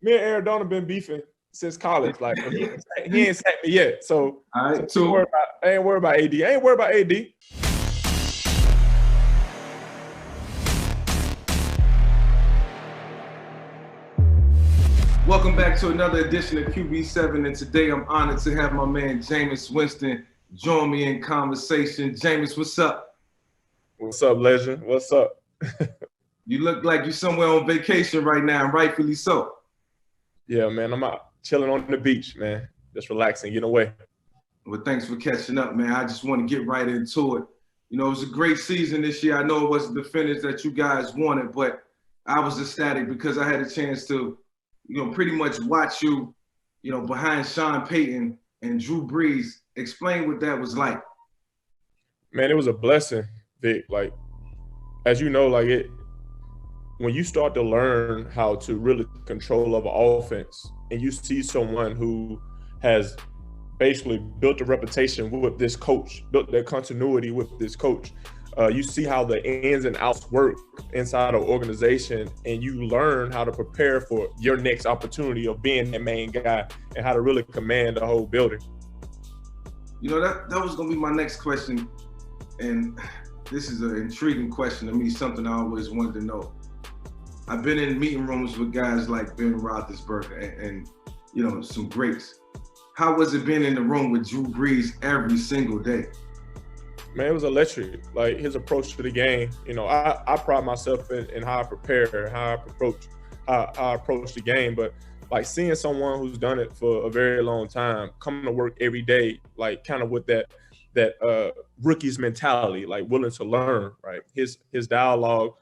me and Arizona been beefing since college. Like he ain't sacked me yet. So, all right, I ain't worried about AD. I ain't worried about AD. Welcome back to another edition of QB7, and today I'm honored to have my man Jameis Winston join me in conversation. Jameis, what's up? What's up, legend? What's up? You look like you're somewhere on vacation right now, and rightfully so. Yeah, man, I'm out chilling on the beach, man. Just relaxing, getting away. Well, thanks for catching up, man. I just want to get right into it. You know, it was a great season this year. I know it wasn't the finish that you guys wanted, but I was ecstatic because I had a chance to, pretty much watch you, behind Sean Payton and Drew Brees. Explain what that was like. Man, it was a blessing, Vic. Like, as you know, when you start to learn how to really control of an offense and you see someone who has basically built a reputation with this coach, built that continuity with this coach, you see how the ins and outs work inside an organization, and you learn how to prepare for your next opportunity of being that main guy and how to really command the whole building. That was going to be my next question, and this is an intriguing question to me, something I always wanted to know. I've been in meeting rooms with guys like Ben Roethlisberger and some greats. How was it being in the room with Drew Brees every single day? Man, it was electric. Like, his approach to the game. I pride myself in how I prepare, how I approach the game. But like, seeing someone who's done it for a very long time, coming to work every day, like kind of with that rookie's mentality, like willing to learn, right? His dialogue,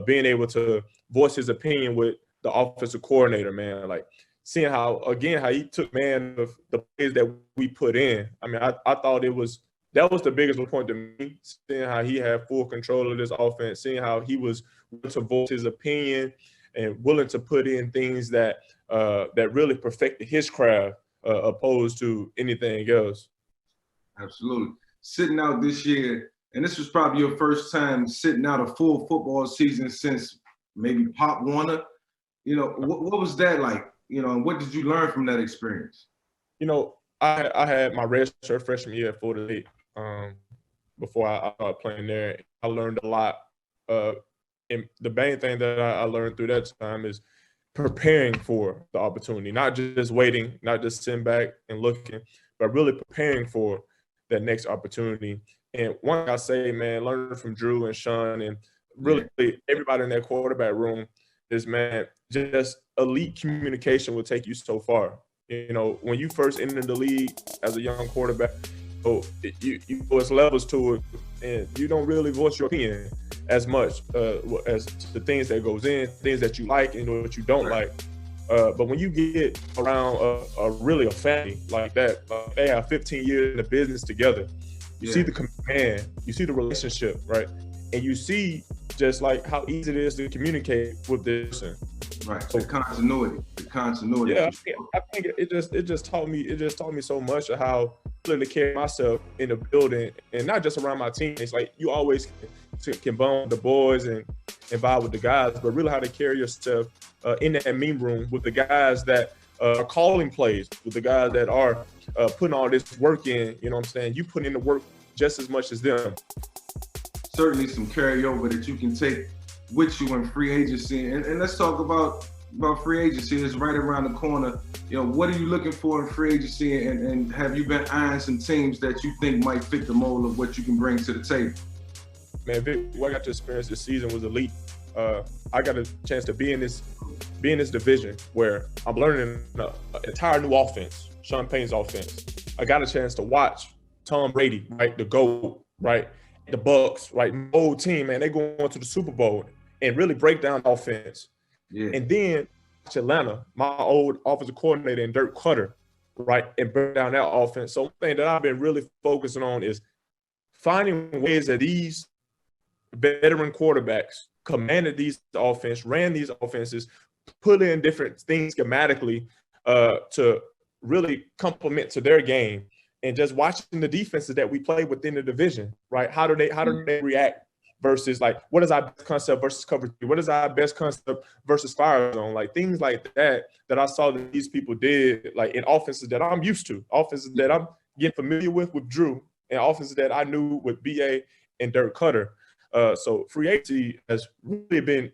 being able to voice his opinion with the offensive coordinator, man. Like, seeing how he took man of the plays that we put in. I mean, I thought that was the biggest point to me, seeing how he had full control of this offense, seeing how he was willing to voice his opinion and willing to put in things that really perfected his craft, opposed to anything else. Absolutely. Sitting out this year, and this was probably your first time sitting out a full football season since maybe Pop Warner. What was that like? And what did you learn from that experience? I had my red shirt freshman year at Florida State. Before I started playing there, I learned a lot. And the main thing that I learned through that time is preparing for the opportunity, not just waiting, not just sitting back and looking, but really preparing for that next opportunity. And one thing I say, man, learning from Drew and Sean and really everybody in that quarterback room is, man, just elite communication will take you so far. When you first enter the league as a young quarterback, there's levels to it, and you don't really voice your opinion as much as the things that goes in, things that you like and what you don't like. But when you get around really a family like that, they have 15 years in the business together, you see the command, you see the relationship, right? And you see just like how easy it is to communicate with this person. Right. So, the continuity. Yeah, I think it just taught me so much of how to carry myself in the building, and not just around my teammates. Like, you always can bond with the boys and vibe with the guys, but really how to carry yourself in that meeting room with the guys that are calling plays, with the guys that are putting all this work in. You know what I'm saying? You put in the work just as much as them. Certainly some carryover that you can take with you in free agency. And let's talk about free agency. It's right around the corner. What are you looking for in free agency, and have you been eyeing some teams that you think might fit the mold of what you can bring to the table? Man, Vic, what I got to experience this season was elite. I got a chance to be in this division where I'm learning an entire new offense, Sean Payton's offense. I got a chance to watch Tom Brady, right, the GOAT, right, the Bucks, right, my old team, man, they going to the Super Bowl and really break down offense. Yeah. And then Atlanta, my old offensive coordinator and Dirk Cutter, right, and break down that offense. So one thing that I've been really focusing on is finding ways that these veteran quarterbacks commanded these offense, ran these offenses, put in different things schematically to really complement to their game. And just watching the defenses that we play within the division, right? How do they react versus like what is our best concept versus cover 3? What is our best concept versus fire zone? Like things like that I saw that these people did, like in offenses that I'm used to, offenses that I'm getting familiar with Drew, and offenses that I knew with BA and Dirk Cutter. So free agency has really been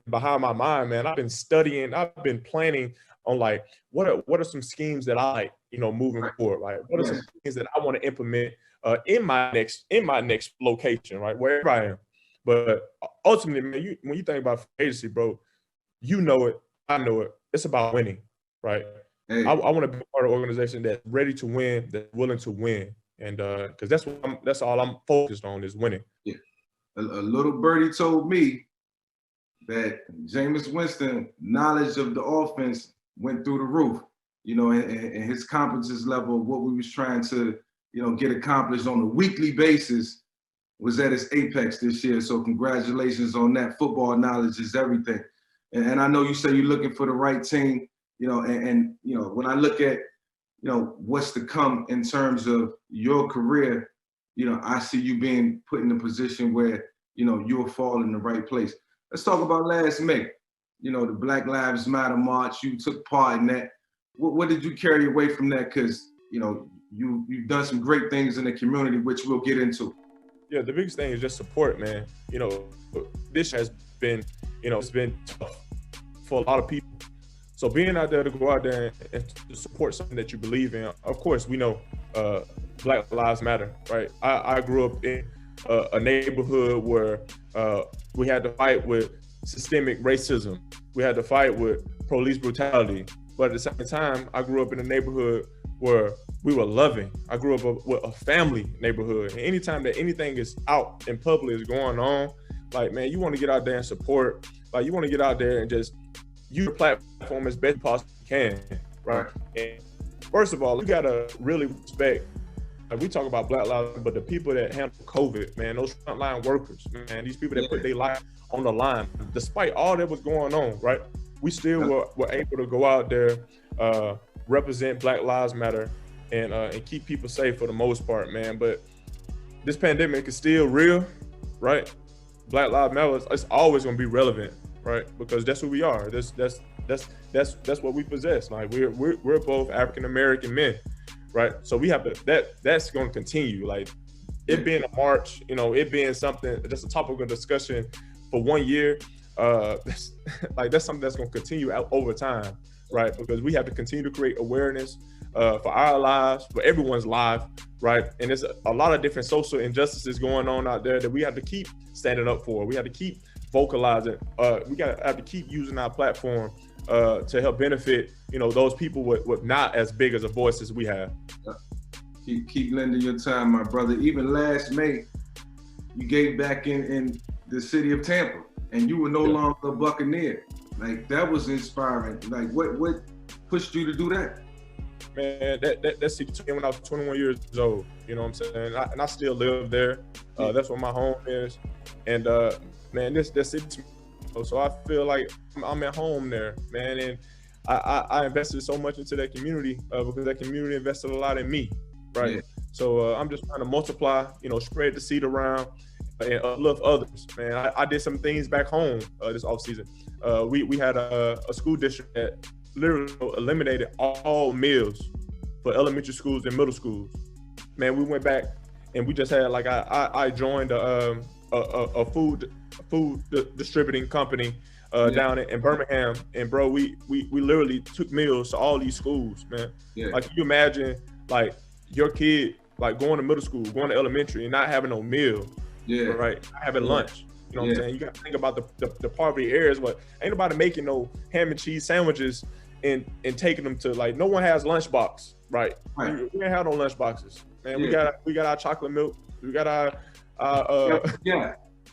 behind my mind, man. I've been studying, I've been planning on like what are some schemes that I like, moving forward. Like what are some things that I want to implement in my next location, right, wherever I am. But ultimately, man, when you think about free agency, bro, you know it, I know it. It's about winning, right? Hey. I want to be part of an organization that's ready to win, that's willing to win, and because that's all I'm focused on is winning. Yeah, a little birdie told me that Jameis Winston knowledge of the offense went through the roof, and his competence level of what we was trying to, get accomplished on a weekly basis was at its apex this year. So congratulations on that. Football knowledge is everything. And I know you say you're looking for the right team, and when I look at, what's to come in terms of your career, I see you being put in a position where, you'll fall in the right place. Let's talk about last May, the Black Lives Matter March. You took part in that. What did you carry away from that? Because, you've done some great things in the community, which we'll get into. Yeah, the biggest thing is just support, man. This has been, it's been tough for a lot of people. So being out there to go out there and to support something that you believe in, of course, we know Black Lives Matter, right? I grew up in a neighborhood where we had to fight with systemic racism. We had to fight with police brutality. But at the same time, I grew up in a neighborhood where we were loving. I grew up with a family neighborhood. And anytime that anything is out in public is going on, like, man, you want to get out there and support. Like, you want to get out there and just use your platform as best you possibly can, right? And first of all, you got to really respect, like we talk about Black Lives, but the people that handle COVID, man, those frontline workers, man, these people that put their life on the line, despite all that was going on, right? We still were able to go out there, represent Black Lives Matter, and keep people safe for the most part, man. But this pandemic is still real, right? Black Lives Matter, it's always going to be relevant, right? Because that's who we are. That's what we possess. Like we're both African American men, right? So we have to that's going to continue. Like it being a march, it being something, just a topic of discussion for 1 year. That's something that's going to continue over time, right? Because we have to continue to create awareness for our lives, for everyone's life, right? And there's a lot of different social injustices going on out there that we have to keep standing up for. We have to keep vocalizing. We have to keep using our platform to help benefit, those people with not as big as a voice as we have. Keep lending your time, my brother. Even last May, you gave back in the city of Tampa, and you were no longer a Buccaneer. Like, that was inspiring. Like, what pushed you to do that? Man, that city took me when I was 21 years old. You know what I'm saying? And I still live there. That's where my home is. And man, this city. So I feel like I'm at home there, man. And I invested so much into that community because that community invested a lot in me, right? Yeah. So I'm just trying to multiply, spread the seed around and uplift others, man. I did some things back home this offseason. We had a school district that literally eliminated all meals for elementary schools and middle schools. Man, we went back and we just had like I joined a food distributing company down in Birmingham, and bro, we literally took meals to all these schools, man. Yeah. Like, can you imagine like your kid like going to middle school, going to elementary, and not having no meal? Yeah, right. Not having lunch. You know what I'm saying? You got to think about the poverty areas, but ain't nobody making no ham and cheese sandwiches and taking them to, like, no one has lunchbox, right? We ain't have no lunch boxes, man. Yeah. We got our chocolate milk. We got our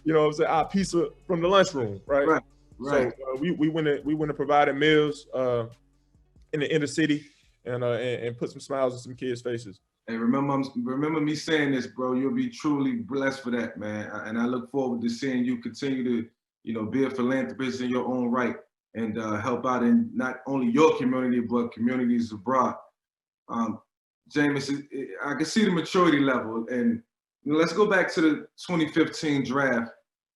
you know what I'm saying, our pizza from the lunchroom, right? So we went and provided meals in the inner city and put some smiles on some kids' faces. Hey, remember me saying this, bro. You'll be truly blessed for that, man. And I look forward to seeing you continue to, be a philanthropist in your own right and help out in not only your community but communities abroad. Jameis, I can see the maturity level, and let's go back to the 2015 draft.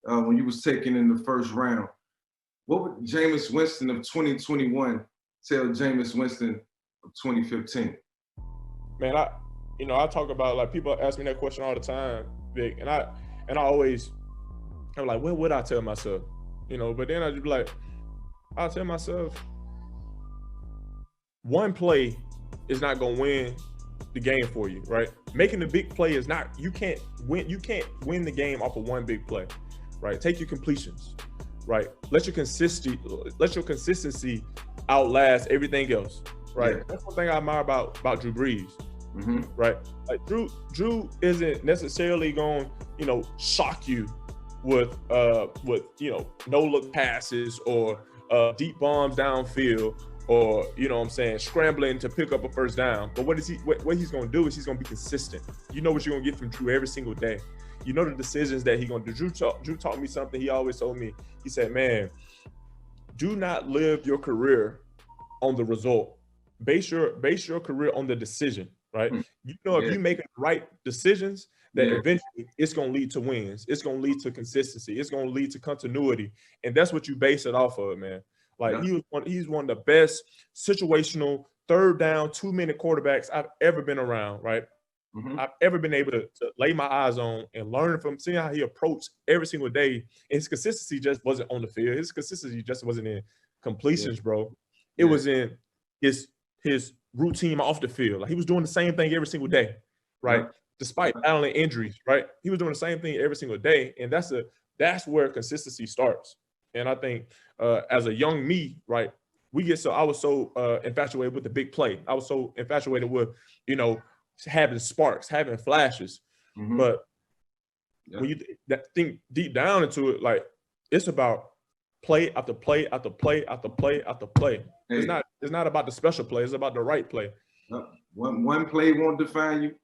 when you was taken in the first round. What would Jameis Winston of 2021 tell Jameis Winston of 2015? Man, I talk about, like, people ask me that question all the time, Vic, and I'm like, what would I tell myself? But then I just be like, I'll tell myself, one play is not gonna win the game for you, right? Making the big play is not, you can't win the game off of one big play, right? Take your completions, right? Let your consistency outlast everything else, right? Yeah. That's one thing I admire about Drew Brees, right? Like Drew isn't necessarily going, shock you with no look passes or deep bombs downfield, or scrambling to pick up a first down. But what he's gonna do is he's gonna be consistent. You know what you're gonna get from Drew every single day. You know the decisions that he's gonna do. Drew taught me something he always told me. He said, man, do not live your career on the result. Base your career on the decision, right? If you make the right decisions, that eventually it's going to lead to wins. It's going to lead to consistency. It's going to lead to continuity. And that's what you base it off of, man. Like, he's one of the best situational third down, 2-minute quarterbacks I've ever been around, right? I've ever been able to lay my eyes on and learn from, seeing how he approached every single day. And his consistency just wasn't on the field. His consistency just wasn't in completions, bro. It was in his routine off the field. Like, he was doing the same thing every single day, right? Despite battling injuries, right? He was doing the same thing every single day. And that's where consistency starts. And I think as a young me, right, I was so infatuated with the big play. I was so infatuated with, having sparks, having flashes. But when you think deep down into it, like, it's about play after play after play after play after play. Hey. It's not about the special play. It's about the right play. One play won't define you.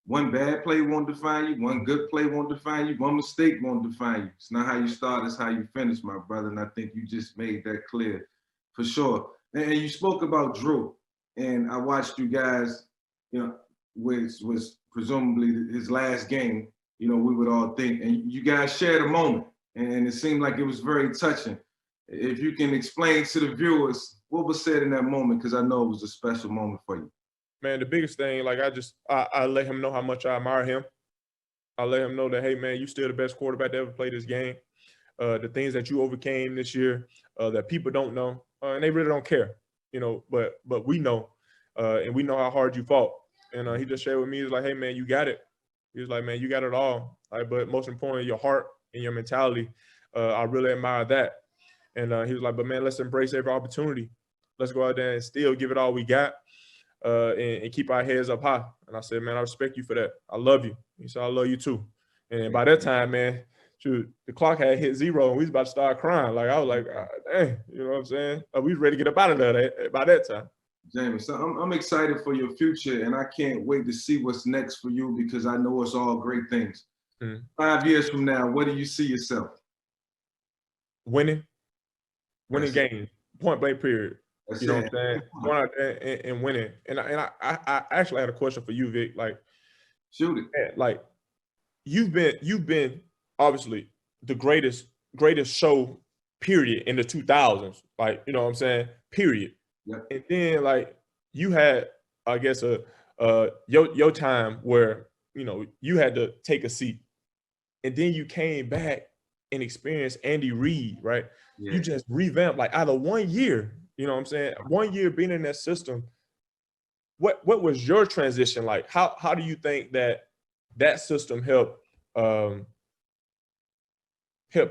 One bad play won't define you. One good play won't define you. One mistake won't define you. It's not how you start, it's how you finish, my brother. And I think you just made that clear for sure. And you spoke about Drew, and I watched you guys, which was presumably his last game, we would all think. And you guys shared a moment, and it seemed like it was very touching. If you can explain to the viewers what was said in that moment, because I know it was a special moment for you. Man, the biggest thing, like, I let him know how much I admire him. I let him know that, hey, man, you still the best quarterback to ever play this game. The things that you overcame this year that people don't know, and they really don't care, but we know, and we know how hard you fought. And he just shared with me, he was like, hey, man, you got it. He was like, man, you got it all. But most importantly, your heart and your mentality, I really admire that. And he was like, but, man, let's embrace every opportunity. Let's go out there and still give it all we got. And keep our heads up high. And I said, man, I respect you for that. I love you. He said, I love you too. And by that time, man, shoot, the clock had hit 0 and we was about to start crying. Like, I was like, dang, you know what I'm saying? We was ready to get up out of there by that time. Jameis, I'm excited for your future, and I can't wait to see what's next for you, because I know it's all great things. 5 years from now, what do you see yourself? Winning games, point blank period. You know what I'm saying? Going out there and winning. And I actually had a question for you, Vic. Like, shoot it. Man, like, you've been obviously the greatest show, period, in the 2000s. Like, you know what I'm saying? Period. Yep. And then, like, you had, I guess, your time where, you had to take a seat. And then you came back and experienced Andy Reid, right? Yeah. You just revamped, like, out of 1 year. You know what I'm saying? 1 year being in that system. What was your transition like? How do you think that system helped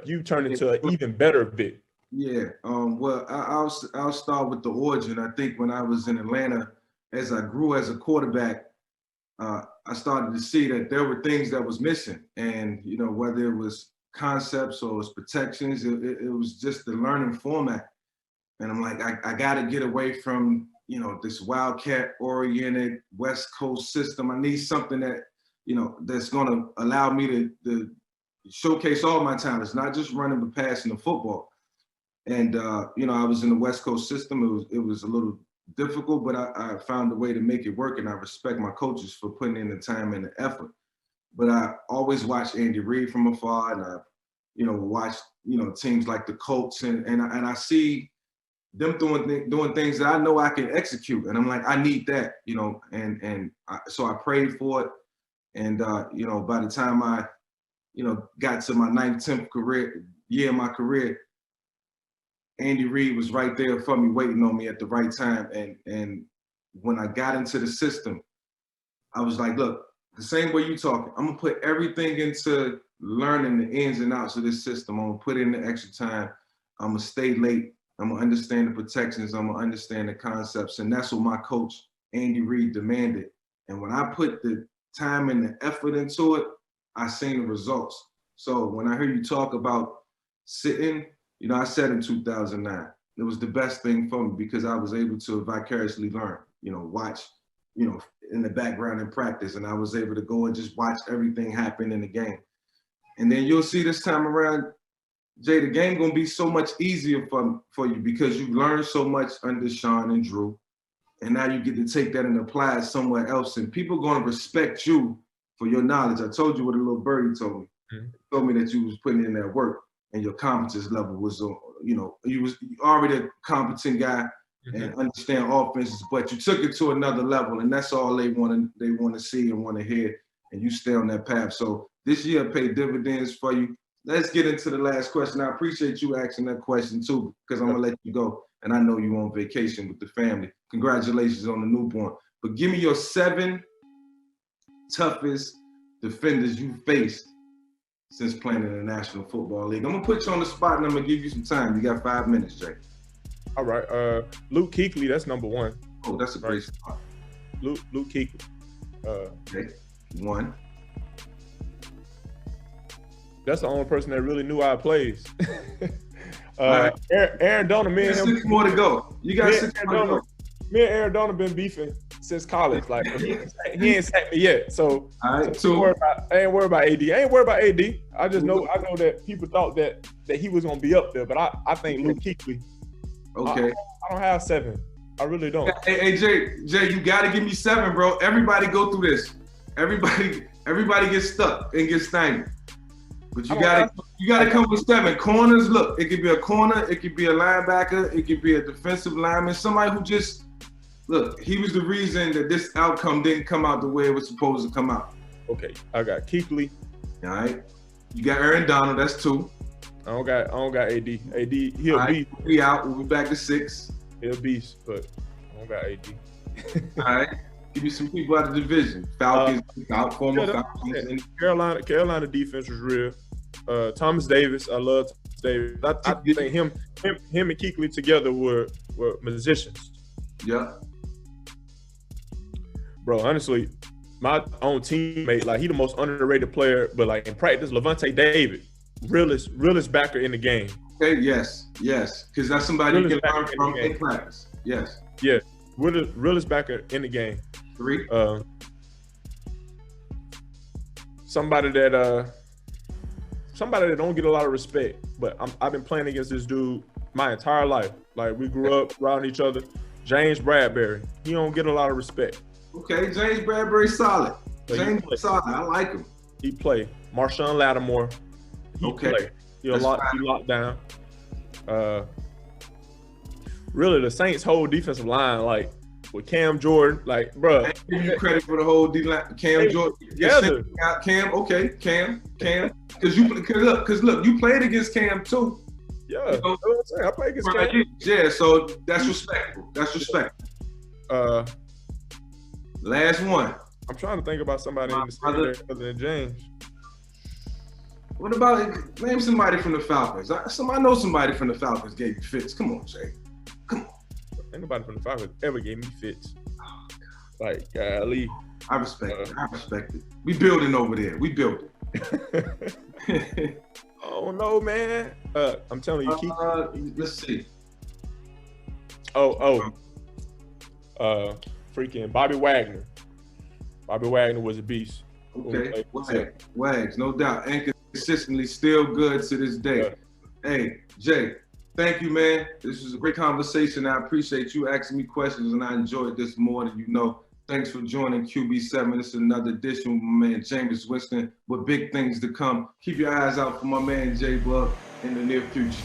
you turn into an even better Vic? Yeah. Well, I'll start with the origin. I think when I was in Atlanta, as I grew as a quarterback, I started to see that there were things that was missing, and whether it was concepts or it was protections, it was just the learning format. And I'm like, I got to get away from, this wildcat-oriented West Coast system. I need something that, that's going to allow me to showcase all my talents, not just running but passing the football. And, I was in the West Coast system. It was a little difficult, but I found a way to make it work, and I respect my coaches for putting in the time and the effort. But I always watched Andy Reid from afar, and I you know, watch, you know, teams like the Colts, and I see them doing things that I know I can execute, and I'm like, I need that, you know, so I prayed for it, and you know, by the time I, you know, got to my 9th, 10th year of my career, Andy Reid was right there for me, waiting on me at the right time, and when I got into the system, I was like, look, the same way you talking, I'm gonna put everything into learning the ins and outs of this system. I'm gonna put in the extra time. I'm gonna stay late. I'm gonna understand the protections. I'm gonna understand the concepts. And that's what my coach, Andy Reid, demanded. And when I put the time and the effort into it, I seen the results. So when I hear you talk about sitting, you know, I said in 2009, it was the best thing for me because I was able to vicariously learn, you know, watch, you know, in the background in practice, and I was able to go and just watch everything happen in the game. And then you'll see this time around, Jay, the game gonna be so much easier for you because you learned so much under Sean and Drew, and now you get to take that and apply it somewhere else, and people gonna respect you for your knowledge. I told you what a little birdie told me. Mm-hmm. He told me that you was putting in that work, and your competence level was, you know, you was already a competent guy. Mm-hmm. And understand offenses, but you took it to another level, and that's all they want to see and want to hear, and you stay on that path. So this year paid dividends for you. Let's get into the last question. I appreciate you asking that question too, because I'm gonna let you go, and I know you're on vacation with the family. Congratulations on the newborn. But give me your 7 toughest defenders you faced since playing in the National Football League. I'm gonna put you on the spot, and I'm gonna give you some time. You got 5 minutes, Jay. All right, Luke Kuechly, that's number 1. Oh, that's a great spot. Luke Kuechly. Okay, 1. That's the only person that really knew our plays. Right. Aaron Donald, me and him. 6 more to go. You got 6 more to go. Me and Aaron Donald been beefing since college. Like he ain't sacked me yet. So, all right, so I ain't worried about AD. I ain't worried about AD. I know that people thought that he was gonna be up there, but I think Luke Kuechly. Okay. I don't have 7. I really don't. Hey Jay, you gotta give me 7, bro. Everybody go through this. Everybody gets stuck and gets stymied. But you gotta come with 7 corners. Look, it could be a corner, it could be a linebacker, it could be a defensive lineman, somebody who just look. He was the reason that this outcome didn't come out the way it was supposed to come out. Okay, I got Kuechly. All right, you got Aaron Donald. That's 2. I don't got AD. AD, he'll right, beast. We out. We'll be back to 6. He'll beast, but I don't got AD. All right. Give me some people out of the division. Falcons, former Falcons. Carolina defense was real. Thomas Davis, I love Thomas Davis. I think him and Kuechly together were musicians. Yeah. Bro, honestly, my own teammate, like he the most underrated player, but like in practice, Levante David. Realest backer in the game. Okay, yes, because that's somebody you can learn from in practice. Yes. Yeah, realest backer in the game. 3. Somebody that don't get a lot of respect, but I've been playing against this dude my entire life. Like we grew up around each other. James Bradbury, he don't get a lot of respect. Okay, James Bradbury's solid. James solid. I like him. He play. Marshawn Lattimore. He play. He locked down. Really, the Saints' whole defensive line, like with Cam Jordan, like, bro. I give you credit for the whole D-line. Cam Jordan. Together. Cam. Because look, you played against Cam too. Yeah, you know what I'm saying? I played against Cam. Yeah, so that's respectful. Last one. I'm trying to think about somebody in the city other than James. What about name somebody from the Falcons? I know somebody from the Falcons gave you fits. Come on, Jay. Come on. Ain't nobody from the Falcons ever gave me fits. Oh, God. Like, golly. I respect it. We building over there. We building. Oh, no, man. I'm telling you, let's see. Freaking Bobby Wagner. Bobby Wagner was a beast. Okay, Wags, no doubt. And consistently still good to this day. Yeah. Hey, Jay, thank you, man. This was a great conversation. I appreciate you asking me questions, and I enjoyed this more than you know. Thanks for joining QB7. It's another edition with my man Jameis Winston with big things to come. Keep your eyes out for my man J-Bug in the near future.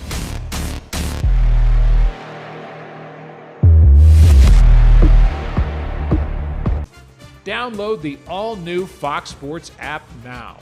Download the all-new Fox Sports app now.